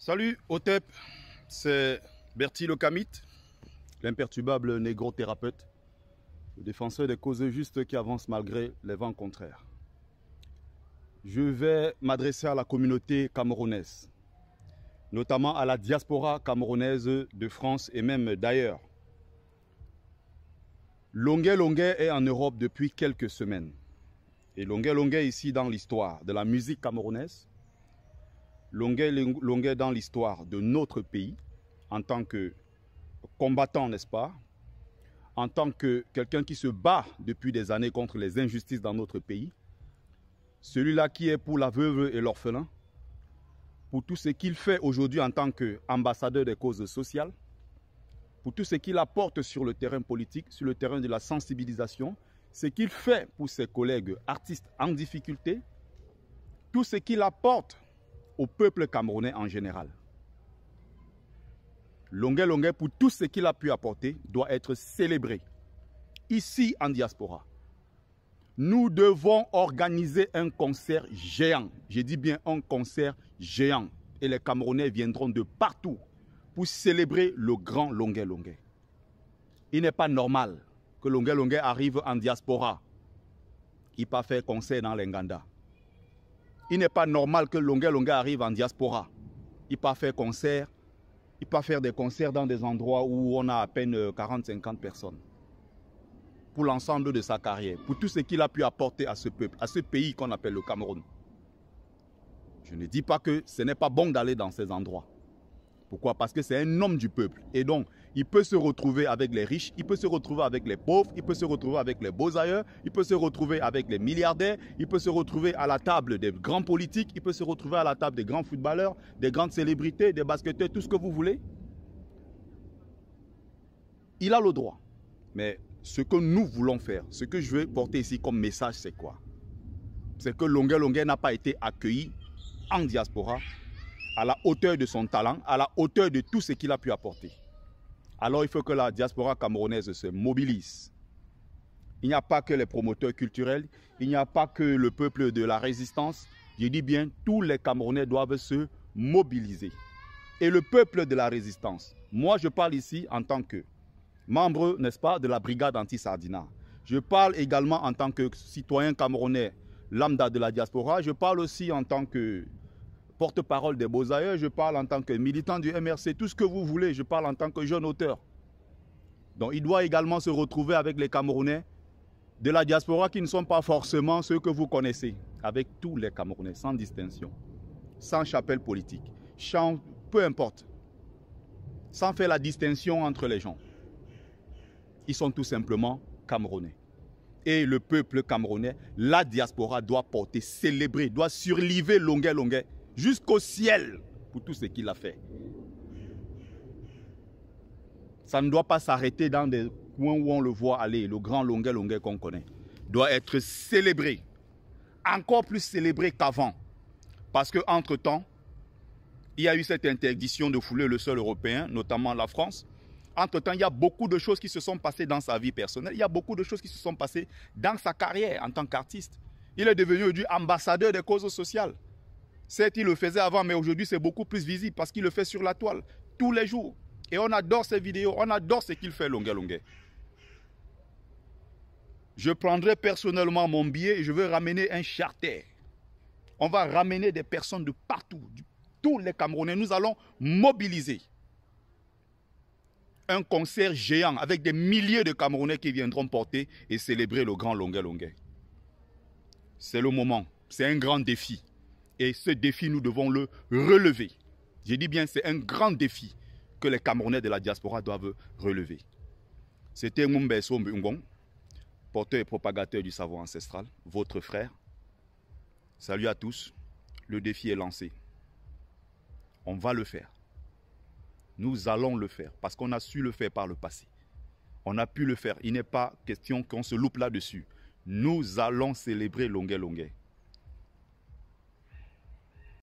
Salut Otep, c'est Bertie le Kamite, l'imperturbable négro-thérapeute, le défenseur des causes justes qui avance malgré les vents contraires. Je vais m'adresser à la communauté camerounaise, notamment à la diaspora camerounaise de France et même d'ailleurs. Longuet Longuet est en Europe depuis quelques semaines. Et Longuet Longuet ici dans l'histoire de la musique camerounaise, Longuet Longuet dans l'histoire de notre pays, en tant que combattant, n'est-ce pas? En tant que quelqu'un qui se bat depuis des années contre les injustices dans notre pays. Celui-là qui est pour la veuve et l'orphelin, pour tout ce qu'il fait aujourd'hui en tant qu'ambassadeur des causes sociales, pour tout ce qu'il apporte sur le terrain politique, sur le terrain de la sensibilisation, ce qu'il fait pour ses collègues artistes en difficulté, tout ce qu'il apporte au peuple camerounais en général. Longuet Longuet, pour tout ce qu'il a pu apporter, doit être célébré. Ici en diaspora, nous devons organiser un concert géant. Je dis bien un concert géant. Et les Camerounais viendront de partout pour célébrer le grand Longuet Longuet. Il n'est pas normal que Longuet Longuet arrive en diaspora. Il ne peut pas faire concert dans l'Enganda. Il n'est pas normal que Longuet Longuet arrive en diaspora. Il ne peut pas faire concert. Il ne peut pas faire des concerts dans des endroits où on a à peine 40-50 personnes. Pour l'ensemble de sa carrière, pour tout ce qu'il a pu apporter à ce peuple, à ce pays qu'on appelle le Cameroun. Je ne dis pas que ce n'est pas bon d'aller dans ces endroits. Pourquoi? Parce que c'est un homme du peuple. Et donc, il peut se retrouver avec les riches, il peut se retrouver avec les pauvres, il peut se retrouver avec les beaux ailleurs, il peut se retrouver avec les milliardaires, il peut se retrouver à la table des grands politiques, il peut se retrouver à la table des grands footballeurs, des grandes célébrités, des basketteurs, tout ce que vous voulez. Il a le droit. Mais ce que nous voulons faire, ce que je veux porter ici comme message, c'est quoi? C'est que Longuet Longuet n'a pas été accueilli en diaspora à la hauteur de son talent, à la hauteur de tout ce qu'il a pu apporter. Alors il faut que la diaspora camerounaise se mobilise. Il n'y a pas que les promoteurs culturels, il n'y a pas que le peuple de la résistance. Je dis bien, tous les Camerounais doivent se mobiliser. Et le peuple de la résistance, moi je parle ici en tant que membre, n'est-ce pas, de la brigade anti-Sardina. Je parle également en tant que citoyen camerounais lambda de la diaspora. Je parle aussi en tant que porte-parole des Beaux-Ailleurs. Je parle en tant que militant du MRC. Tout ce que vous voulez. Je parle en tant que jeune auteur. Donc il doit également se retrouver avec les Camerounais de la diaspora qui ne sont pas forcément ceux que vous connaissez. Avec tous les Camerounais, sans distinction. Sans chapelle politique. Peu importe. Sans faire la distinction entre les gens. Ils sont tout simplement Camerounais. Et le peuple camerounais, la diaspora doit porter, célébrer, doit surliver Longuet Longuet jusqu'au ciel pour tout ce qu'il a fait. Ça ne doit pas s'arrêter dans des coins où on le voit aller. Le grand Longuet Longuet qu'on connaît doit être célébré. Encore plus célébré qu'avant. Parce qu'entre-temps, il y a eu cette interdiction de fouler le sol européen, notamment la France. Entre-temps, il y a beaucoup de choses qui se sont passées dans sa vie personnelle. Il y a beaucoup de choses qui se sont passées dans sa carrière en tant qu'artiste. Il est devenu aujourd'hui ambassadeur des causes sociales. Certes, il le faisait avant, mais aujourd'hui, c'est beaucoup plus visible parce qu'il le fait sur la toile, tous les jours. Et on adore ses vidéos, on adore ce qu'il fait, Longuet Longuet. Je prendrai personnellement mon billet et je veux ramener un charter. On va ramener des personnes de partout, tous les Camerounais. Nous allons mobiliser un concert géant avec des milliers de Camerounais qui viendront porter et célébrer le grand Longuet Longuet. C'est le moment, c'est un grand défi. Et ce défi, nous devons le relever. Je dis bien, c'est un grand défi que les Camerounais de la diaspora doivent relever. C'était Ngumbeso Mbungong, porteur et propagateur du savoir ancestral, votre frère. Salut à tous, le défi est lancé. On va le faire. Nous allons le faire parce qu'on a su le faire par le passé. On a pu le faire. Il n'est pas question qu'on se loupe là-dessus. Nous allons célébrer Longuet Longuet.